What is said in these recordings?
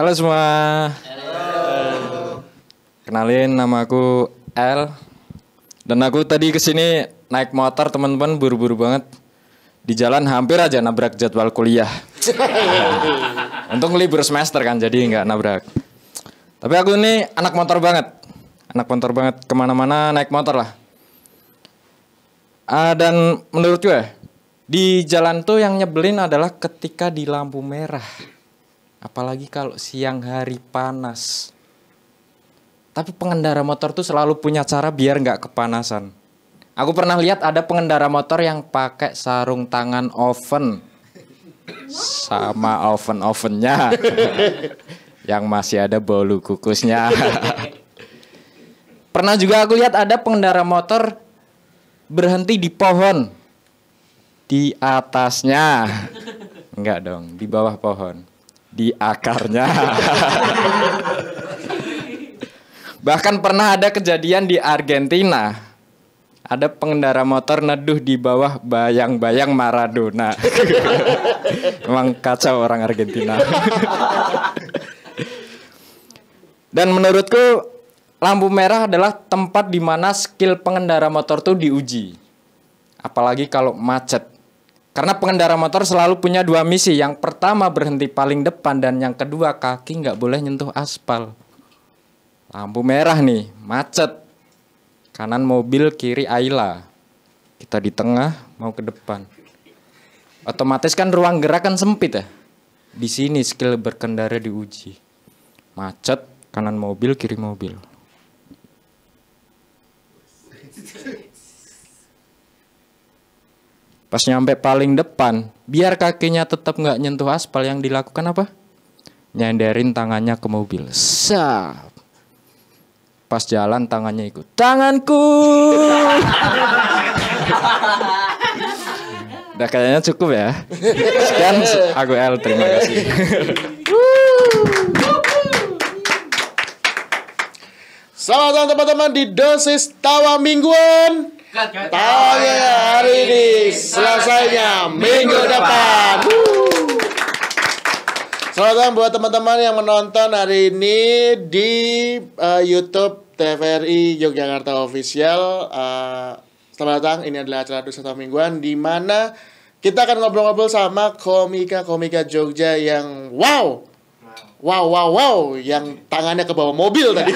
Halo semua. Halo. Kenalin, nama aku El. Dan aku tadi kesini naik motor, teman-teman, buru-buru banget. Di jalan hampir aja nabrak jadwal kuliah. Untung libur semester kan, jadi nggak nabrak. Tapi aku ini anak motor banget. Anak motor banget, kemana-mana naik motor lah. Dan menurut gue, di jalan tuh yang nyebelin adalah ketika di lampu merah. Apalagi kalau siang hari panas. Tapi pengendara motor tuh selalu punya cara biar nggak kepanasan. Aku pernah lihat ada pengendara motor yang pakai sarung tangan oven. Sama oven-ovennya. Yang masih ada bolu kukusnya. Pernah juga aku lihat ada pengendara motor berhenti di pohon. Di atasnya. Enggak dong, di bawah pohon. Di akarnya. Bahkan pernah ada kejadian di Argentina. Ada pengendara motor neduh di bawah bayang-bayang Maradona. Emang kacau orang Argentina. Dan menurutku lampu merah adalah tempat di mana skill pengendara motor tuh diuji. Apalagi kalau macet. Karena pengendara motor selalu punya dua misi. Yang pertama berhenti paling depan dan yang kedua kaki nggak boleh nyentuh aspal. Lampu merah nih, macet. Kanan mobil, kiri Ayla. Kita di tengah, mau ke depan. Otomatis kan ruang gerak kan sempit ya. Di sini skill berkendara diuji. Macet, kanan mobil, kiri mobil. Pas nyampe paling depan, biar kakinya tetap nggak nyentuh aspal, yang dilakukan apa? Nyandarin tangannya ke mobil. Sap. Pas jalan tangannya ikut. Tanganku. Udah kayaknya cukup ya. Sekian, aku El, terima kasih. Selamat datang teman-teman di dosis tawa mingguan. Tawanya hari ini, selesainya minggu depan. Selamat datang buat teman-teman yang menonton hari ini di YouTube TVRI Yogyakarta Official. Selamat datang, ini adalah acara dosis tawa mingguan di mana kita akan ngobrol-ngobrol sama komika-komika Jogja yang wow, yang tangannya ke bawah mobil tadi.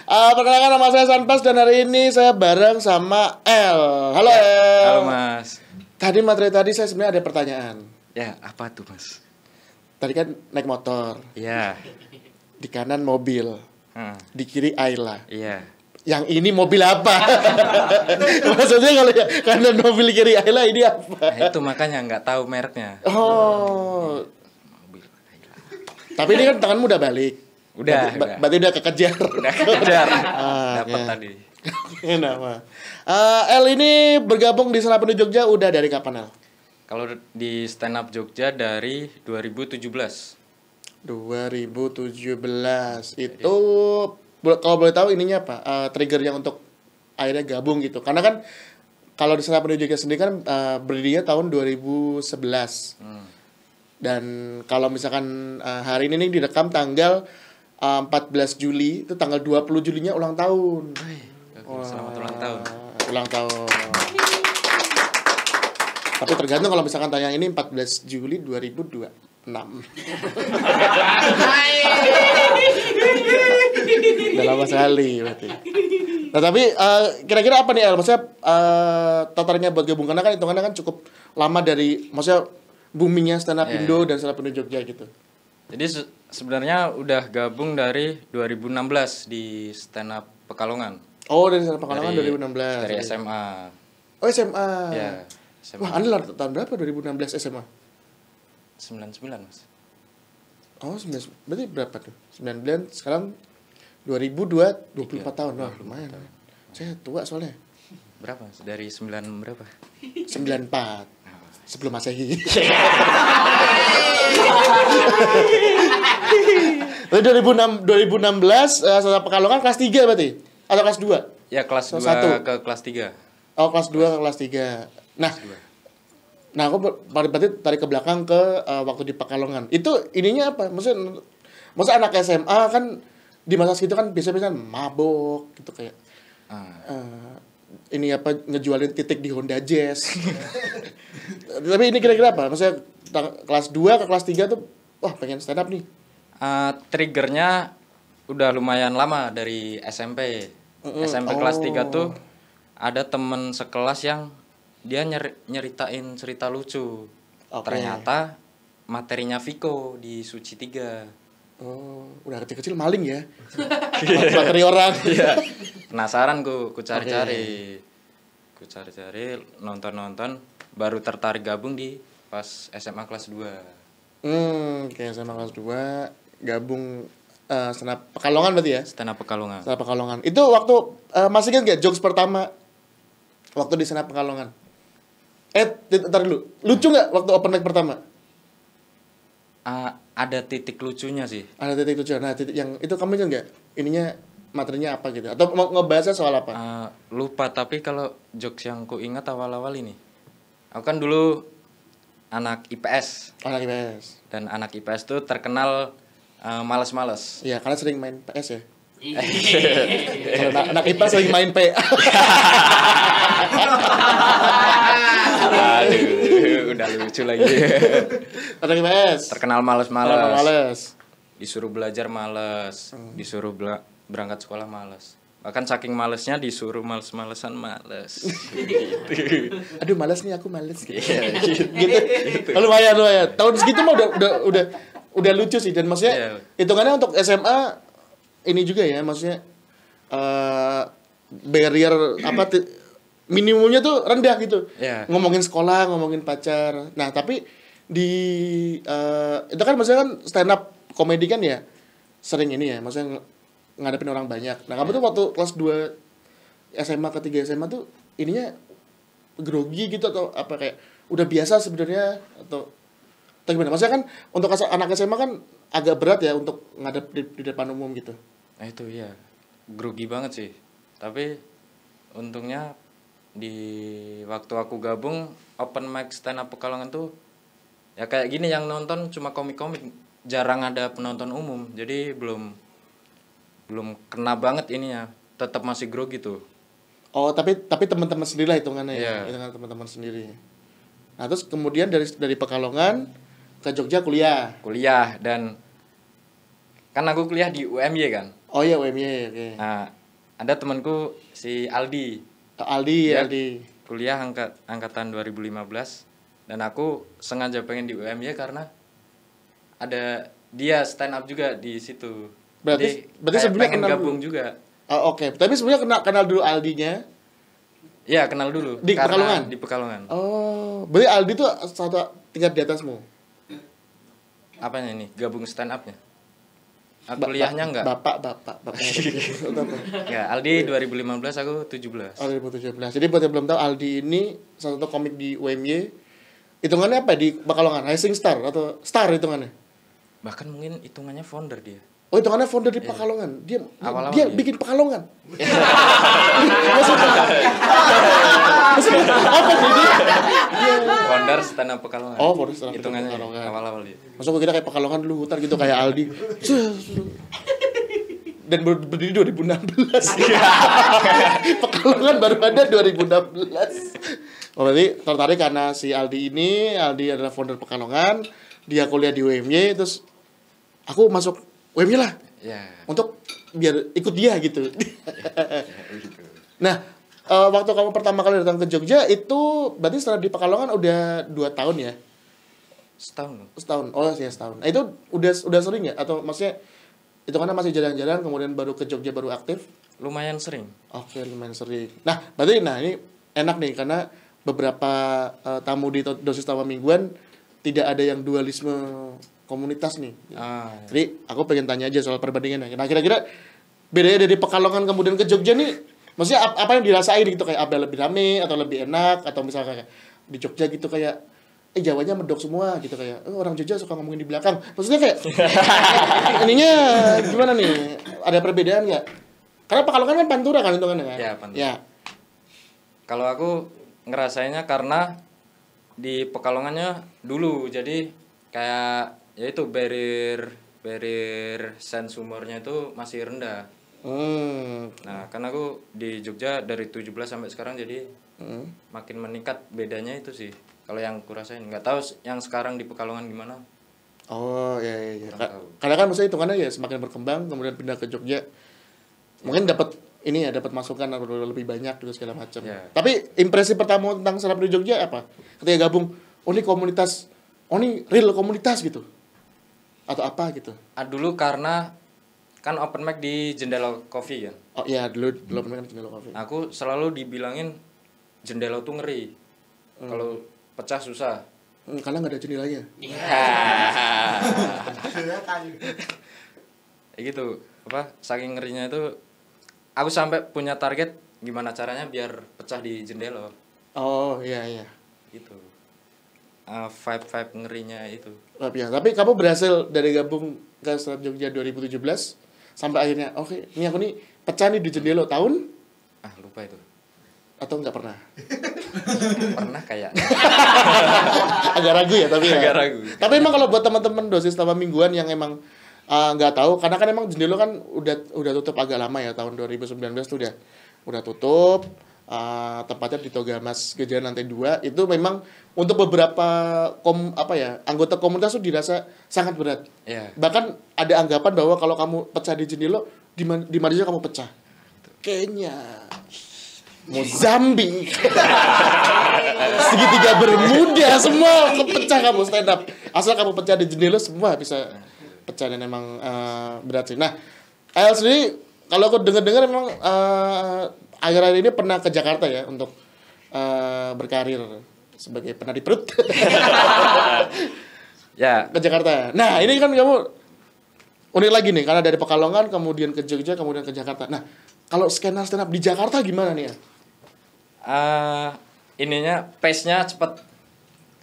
Perkenalkan, nama saya Sanpas dan hari ini saya bareng sama El. Halo El. Halo Mas. Tadi materi tadi saya sebenarnya ada pertanyaan. Ya, apa tuh Mas? Tadi kan naik motor. Iya. Di kanan mobil. Di kiri Ayla. Iya. Yang ini mobil apa? Maksudnya kalau ya kanan mobil kiri Ayla ini apa? Nah, itu makanya nggak tahu mereknya. Oh. Mobil Ayla. Tapi ini kan tanganmu udah balik. Udah. Berarti udah kekejar. Udah kejar. Dapat ya. tadi. Kenapa? El ini bergabung di Stand Up Indo Jogja udah dari kapan, El? Kalau di Stand Up Jogja dari 2017. 2017 itu kalau boleh tahu ininya apa? Triggernya untuk akhirnya gabung gitu. Karena kan kalau di Stand Up Indo Jogja sendiri kan berdirinya tahun 2011. Dan kalau misalkan hari ini nih direkam tanggal 14 Juli, itu tanggal 20 Julinya ulang tahun. Selamat ulang tahun. Ulang tahun. Tapi tergantung kalau misalkan tayang ini 14 Juli 2026. Udah lama sekali berarti. Nah tapi kira-kira apa nih El? Maksudnya tertariknya buat gabung, karena kan hitungannya kan cukup lama dari, maksudnya boomingnya stand up Indo dan stand up Indo Jogja gitu. Jadi sebenarnya udah gabung dari 2016 di stand up Pekalongan. Oh, dari stand up Pekalongan 2016. Dari SMA. Oh, SMA. Ya, SMA. Wah, Anda tahun berapa 2016 SMA? 99 Mas. Oh, 9, berarti berapa tuh? 99, sekarang 2002, 24 tahun. Wah, lumayan. Saya tua soalnya. Berapa Mas? Dari 9 berapa? 94. Sebelum Masehi. 2016 setelah Pekalongan kelas 3 berarti? Atau kelas 2? Ya, kelas 2 ke kelas 3. Oh, kelas 2 ke kelas 3. Nah, aku berarti tarik ke belakang ke waktu di Pekalongan. Itu ininya apa? Maksudnya Masa anak SMA kan di masa segitu kan biasa-biasa mabok gitu kayak ini apa ngejualin titik di Honda Jazz. Tapi ini kira-kira apa? Maksudnya kelas 2 ke kelas 3 tuh wah pengen stand up nih. Triggernya udah lumayan lama dari SMP. SMP kelas 3 tuh ada temen sekelas yang dia nyeritain cerita lucu. Ternyata materinya Viko di Suci 3. Oh, udah kecil-kecil maling ya. Materi orang. Iya. Penasaran ku cari-cari. Ku cari-cari, nonton-nonton, baru tertarik gabung di pas SMA kelas 2. Kayak SMA kelas 2 gabung stand up Pekalongan berarti ya? Stand up Pekalongan. Stand up Pekalongan. Itu waktu masih ingat gak jokes pertama waktu di stand up Pekalongan? Ntar dulu. Lucu gak waktu open mic pertama? Ada titik lucunya sih. Ada titik lucu. Nah, titik yang itu kamu ingat gak? Ininya materinya apa gitu? Atau mau ngebahasnya soal apa? Lupa, tapi kalau jokes yang ku ingat awal-awal ini. Aku kan dulu anak IPS. Anak IPS. Dan anak IPS tuh terkenal malas-malas. Iya, karena sering main PS ya. Kalau anak IPA sering main P. Aduh, udah lucu lagi. Anak IPS. Terkenal malas-malas. Males. Disuruh belajar malas, disuruh berangkat sekolah malas. Bahkan saking malesnya disuruh males-malesan males. Aduh malas nih aku males gitu. Gitu. Lumayan. Tahun segitu mah udah lucu sih dan maksudnya hitungannya untuk SMA ini juga ya maksudnya barrier apa minimumnya tuh rendah gitu. Ngomongin sekolah, ngomongin pacar. Nah, tapi di itu kan maksudnya kan stand up komedi kan ya sering ini ya, maksudnya ngadepin orang banyak. Nah, kamu tuh waktu kelas 2 SMA ke 3 SMA tuh ininya grogi gitu atau apa kayak udah biasa sebenarnya atau gimana? Maksudnya kan untuk anak SMA kan agak berat ya untuk ngadep di depan umum gitu. Nah itu iya, grogi banget sih. Tapi untungnya di waktu aku gabung open mic stand up Pekalongan tuh ya kayak gini yang nonton cuma komik-komik, jarang ada penonton umum. Jadi belum kena banget ininya, tetap masih grogi tuh. Oh, tapi teman-teman sendiri lah hitungannya ya. Hitungan teman-teman sendiri. Nah, terus kemudian dari Pekalongan ke Jogja kuliah. Dan kan aku kuliah di UMY kan. Oh iya UMY, oke. Nah, ada temanku si Aldi. Aldi. Kuliah angkatan 2015 dan aku sengaja pengen di UMY karena ada dia stand up juga di situ. Berarti sebelumnya pengen kenal gabung dulu. juga. Oh, oke. Tapi sebelumnya kenal dulu Aldinya. Iya, kenal dulu. Di Pekalongan? Di Pekalongan. Oh, berarti Aldi tuh satu tingkat di atasmu? Apanya ini? Gabung stand up-nya? Kuliahnya enggak? Bapak. Ya, Aldi 2015, aku 17. Oh, 2017. Jadi buat yang belum tahu, Aldi ini salah satu komik di UMY. Hitungannya apa di Pekalongan? Rising Star atau Star hitungannya? Bahkan mungkin hitungannya founder dia. Oh, hitungannya founder di Pekalongan. Dia bikin Pekalongan. Maksudnya apa sih dia? Founder stand up Pekalongan. Oh, founder stand up hitungannya Pekalongan. Awal-awal dia. Maksud gue kira kayak Pekalongan dulu hutan gitu kayak Aldi. Dan berdiri 2016. Pekalongan baru ada 2016. Oh, berarti tertarik karena si Aldi adalah founder Pekalongan, dia kuliah di UMY, terus aku masuk UMY lah. Ya. Untuk biar ikut dia gitu. Nah, waktu kamu pertama kali datang ke Jogja itu berarti setelah di Pekalongan udah 2 tahun ya? Setahun. Oh, iya setahun. Nah, itu udah sering ya atau maksudnya itu karena masih jalan-jalan kemudian baru ke Jogja baru aktif? Lumayan sering. Oke, lumayan sering. Nah, berarti ini enak nih karena beberapa tamu di dosis tamu mingguan tidak ada yang dualisme komunitas nih. Jadi aku pengen tanya aja soal perbandingannya. Nah, kira-kira bedanya dari Pekalongan kemudian ke Jogja nih, maksudnya apa yang dirasain gitu, kayak apa lebih rame atau lebih enak atau misalnya kayak di Jogja gitu kayak Jawanya medok semua gitu kayak orang Jogja suka ngomongin di belakang. Maksudnya kayak ininya gimana nih? Ada perbedaan nggak? Karena Pekalongan kan Pantura kan itu kan ya? Ya, Pantura. Ya. Kalau aku ngerasainnya karena di Pekalongannya dulu, jadi kayak ya itu barrier barrier sense humornya itu masih rendah. Hmm. Nah, kan aku di Jogja dari 17 sampai sekarang jadi makin meningkat bedanya itu sih. Kalau yang kurasain nggak tahu yang sekarang di Pekalongan gimana. Oh iya iya iya. Kurang tahu. Karena kan maksudnya hitungannya ya semakin berkembang kemudian pindah ke Jogja. Mungkin dapat ini ya dapat masukan lebih banyak juga segala macam. Ya. Tapi impresi pertama tentang stand up di Jogja apa? Ketika gabung, oh ini komunitas, oh ini real komunitas gitu. Atau apa gitu. Dulu karena kan open mic di Jendela Coffee kan. Oh iya dulu kan Jendela Coffee. Aku selalu dibilangin jendela tuh ngeri. Kalau pecah susah. Karena nggak ada jendelanya. Kayak gitu. Apa? Saking ngerinya itu aku sampai punya target gimana caranya biar pecah di jendela. Oh iya iya. Gitu. Vibe ngerinya itu. Tapi kamu berhasil dari gabung ke stand up Jogja 2017 sampai akhirnya oke, ini aku nih pecah nih di jendela tahun Lupa itu. atau nggak pernah? Pernah kayaknya. Agak ragu ya tapi ya. Agak ragu. Tapi emang kalau buat teman-teman dosis tambah mingguan yang emang nggak tahu karena kan emang jendela kan udah tutup agak lama ya tahun 2019 tuh udah tutup. Tempatnya di Toga Mas Gejayan lantai 2 itu memang untuk beberapa anggota komunitas tuh dirasa sangat berat. Iya. Bahkan ada anggapan bahwa kalau kamu pecah di jendela di mana aja kamu pecah. Kenya, Mozambik, segitiga Bermuda semua kepecah kamu stand up. Asal kamu pecah di jendela semua bisa pecah dan emang berat sih. Nah, Ayel sendiri kalau aku dengar emang akhir-akhir ini pernah ke Jakarta ya untuk berkarir sebagai penari perut. Ya. Ke Jakarta. Nah, ini kan kamu unik lagi nih karena dari Pekalongan kemudian ke Jogja kemudian ke Jakarta. Nah, kalau skena stand up di Jakarta gimana nih ya? Ininya pace-nya cepet.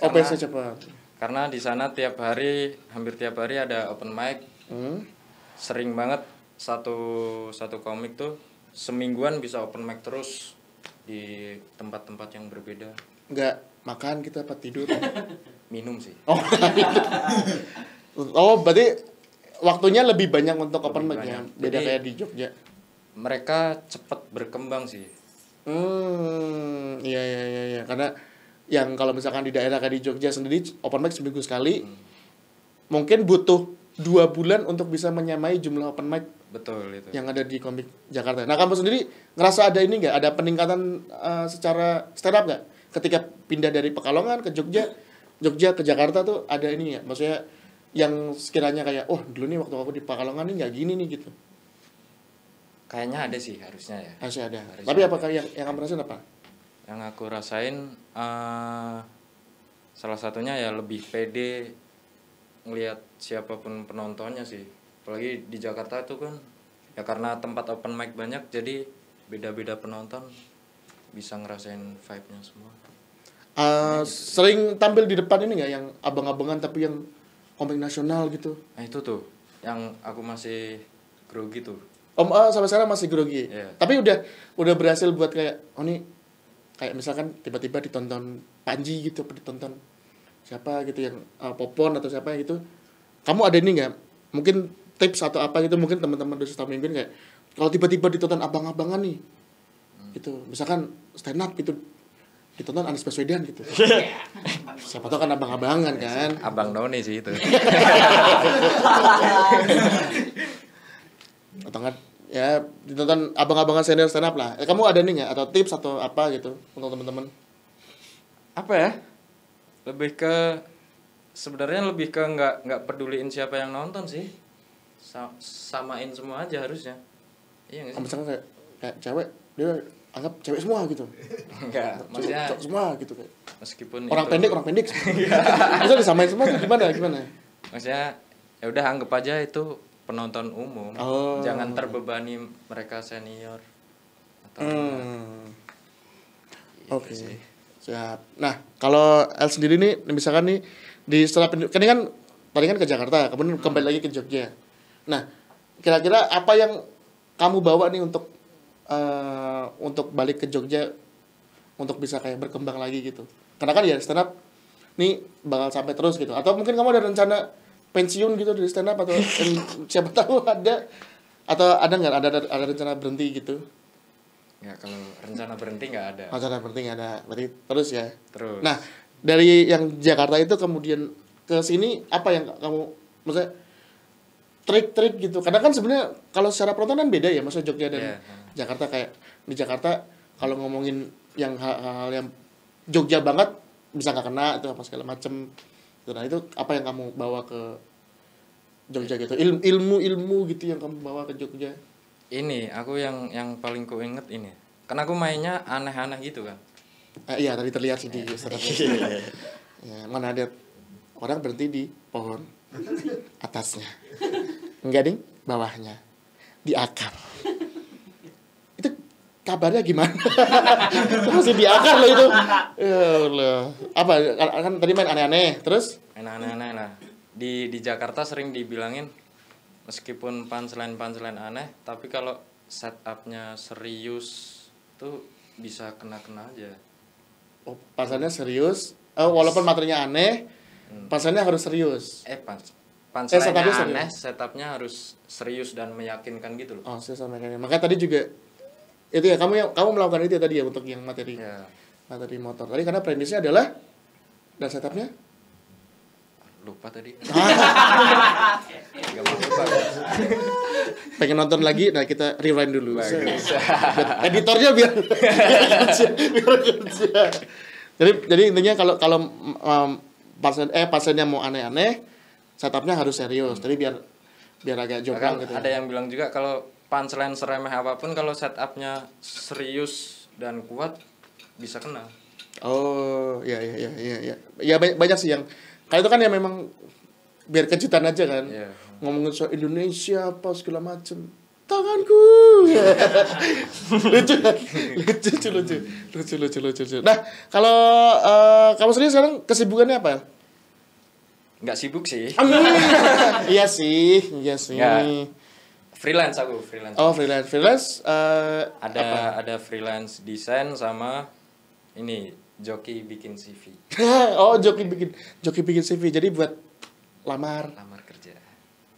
Pace-nya cepat. Karena di sana hampir tiap hari ada open mic. Sering banget satu komik tuh semingguan bisa open mic terus di tempat-tempat yang berbeda. Enggak makan gitu apa tidur? Minum sih. Berarti waktunya lebih banyak untuk open mic ya. Beda Jadi, kayak di Jogja. Mereka cepat berkembang sih. Iya. Karena yang kalau misalkan di daerah kayak di Jogja sendiri open mic seminggu sekali, mungkin butuh 2 bulan untuk bisa menyamai jumlah open mic. Betul itu. Yang ada di komik Jakarta. Nah, kamu sendiri ngerasa ada ini nggak? Ada peningkatan secara stand up nggak? Ketika pindah dari Pekalongan ke Jogja ke Jakarta tuh ada ini ya? Maksudnya yang sekiranya kayak, oh dulu nih waktu aku di Pekalongan nih nggak gini nih gitu. Kayaknya ada sih harusnya ya. Harusnya ada. Harusnya Tapi ada. apakah yang kamu rasain apa? Yang aku rasain salah satunya ya lebih pede ngelihat siapapun penontonnya sih. Apalagi di Jakarta itu kan ya karena tempat open mic banyak jadi beda-beda penonton bisa ngerasain vibe-nya semua. Sering tampil di depan ini nggak yang abang-abangan tapi yang komik nasional gitu? Nah itu tuh yang aku masih grogi tuh. Sampai sekarang masih grogi. Yeah. Tapi udah berhasil buat kayak nih kayak misalkan tiba-tiba ditonton Panji gitu, apa ditonton siapa gitu yang Popon atau siapa gitu. Kamu ada ini nggak? Mungkin tips atau apa gitu mungkin teman-teman dosis tamu mingguan kayak kalau tiba-tiba ditonton abang-abangan nih. Gitu. Misalkan stand up gitu ditonton Anies Baswedan gitu. Siapa tahu kan abang-abangan kan. Abang Noni sih itu. Atau enggak ya ditonton abang-abangan senior stand up lah. Kamu ada nih nggak atau tips atau apa gitu untuk teman-teman? Apa ya? Sebenarnya lebih ke nggak peduliin siapa yang nonton sih. Samain semua aja harusnya. Iya nggak sih? Misalkan kayak cewek dia anggap cewek semua gitu. Enggak, maksudnya cowok semua gitu kayak. Meskipun Orang itu, pendek. Bisa disamain semua tuh gimana? Maksudnya ya udah anggap aja itu penonton umum. Jangan terbebani mereka senior atau Oke. Siap. Nah, kalau El sendiri nih misalkan nih di setelah tadi kan ke Jakarta, kemudian kembali lagi ke Jogja. Nah, kira-kira apa yang kamu bawa nih untuk balik ke Jogja untuk bisa kayak berkembang lagi gitu? Karena kan ya stand up nih bakal sampai terus gitu. Atau mungkin kamu ada rencana pensiun gitu dari stand up atau siapa tahu ada atau ada nggak ada rencana berhenti gitu? Ya kalau rencana berhenti nggak ada. Rencana berhenti nggak ada, berarti terus ya. Terus. Nah, dari yang Jakarta itu kemudian ke sini apa yang kamu maksudnya trik-trik gitu? Karena kan sebenarnya kalau secara penonton kan beda ya, maksudnya Jogja dan Jakarta. Kayak di Jakarta kalau ngomongin yang hal-hal yang Jogja banget bisa nggak kena itu apa segala macem. Nah itu apa yang kamu bawa ke Jogja gitu? Ilmu gitu yang kamu bawa ke Jogja? Ini aku yang paling ku inget ini. Karena aku mainnya aneh-aneh gitu kan. Iya tadi terlihat sih di ya, mana ada orang berhenti di pohon atasnya, enggak ding, bawahnya di akar. Itu kabarnya gimana? Masih di akar loh itu. Ya Allah. Apa kan tadi main aneh-aneh, terus? Main aneh-aneh lah. Di Jakarta sering dibilangin meskipun punchline aneh, tapi kalau setupnya serius tuh bisa kena aja. Oh, punchline serius. Walaupun materinya aneh, punchline harus serius. Punchline aneh, setupnya harus serius dan meyakinkan gitu loh. Oh, serius sama meyakinkan. Makanya tadi juga itu ya kamu melakukan itu tadi ya untuk yang materi motor. Tadi karena premisnya adalah dan setupnya lupa tadi. Pengen nonton lagi, nah kita rewind dulu. Editornya biar kerja. Jadi intinya kalau pasiennya mau aneh-aneh, setupnya harus serius. Jadi biar agak jomplang gitu. Ada yang bilang juga kalau punchline seremeh apapun kalau setupnya serius dan kuat bisa kena. Oh, iya. Ya banyak sih yang kalau itu kan ya memang biar kejutan aja kan. Yeah. Ngomongin soal Indonesia apa segala macem. Tanganku. lucu. Nah, kalau kamu sendiri sekarang kesibukannya apa? Nggak sibuk sih. Iya sih. Nggak. Freelance. Oh, freelance. Ada freelance desain sama ini joki bikin CV. Oh, joki bikin CV. Jadi buat lamar kerja.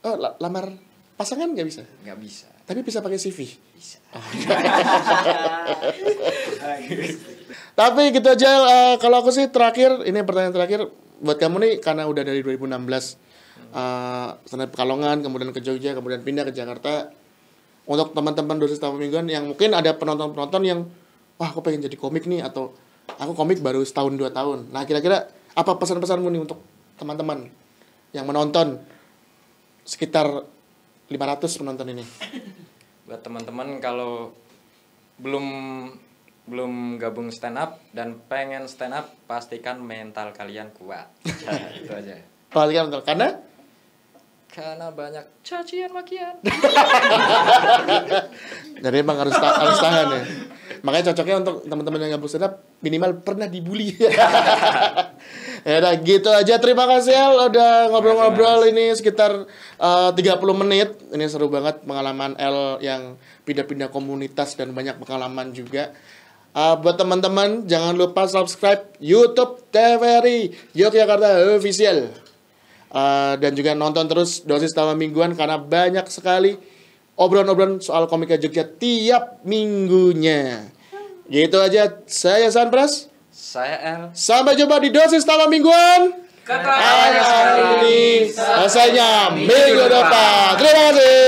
Oh, lamar pasangan nggak bisa? Nggak bisa. Tapi bisa pakai CV. Bisa. Oh. Tapi gitu aja. Kalau aku sih terakhir, ini pertanyaan terakhir buat kamu nih, karena udah dari 2016 stand up Pekalongan, kemudian ke Jogja, kemudian pindah ke Jakarta. Untuk teman-teman dosis tamu mingguan yang mungkin ada penonton yang wah aku pengen jadi komik nih, atau aku komik baru setahun 2 tahun. Nah kira-kira apa pesan-pesanmu nih untuk teman-teman yang menonton sekitar 500 penonton ini? Buat teman-teman kalau belum gabung stand up dan pengen stand up, pastikan mental kalian kuat. Itu aja. Pastikan mental karena banyak cacian makian. Jadi emang harus tahan ya. Makanya cocoknya untuk teman-teman yang gabung stand up minimal pernah dibully. Ya udah gitu aja. Terima kasih El udah ngobrol-ngobrol ini sekitar 30 menit. Ini seru banget pengalaman El yang pindah-pindah komunitas dan banyak pengalaman juga. Buat teman-teman jangan lupa subscribe YouTube TVRI Yogyakarta Official. Dan juga nonton terus Dosis Tawa Mingguan karena banyak sekali obrolan-obrolan soal komika Jogja tiap minggunya. Gitu aja. Saya Sanpras. Saya El. Sampai jumpa di Dosis Tawa Mingguan. Kata ini selesainya minggu depan. Terima kasih.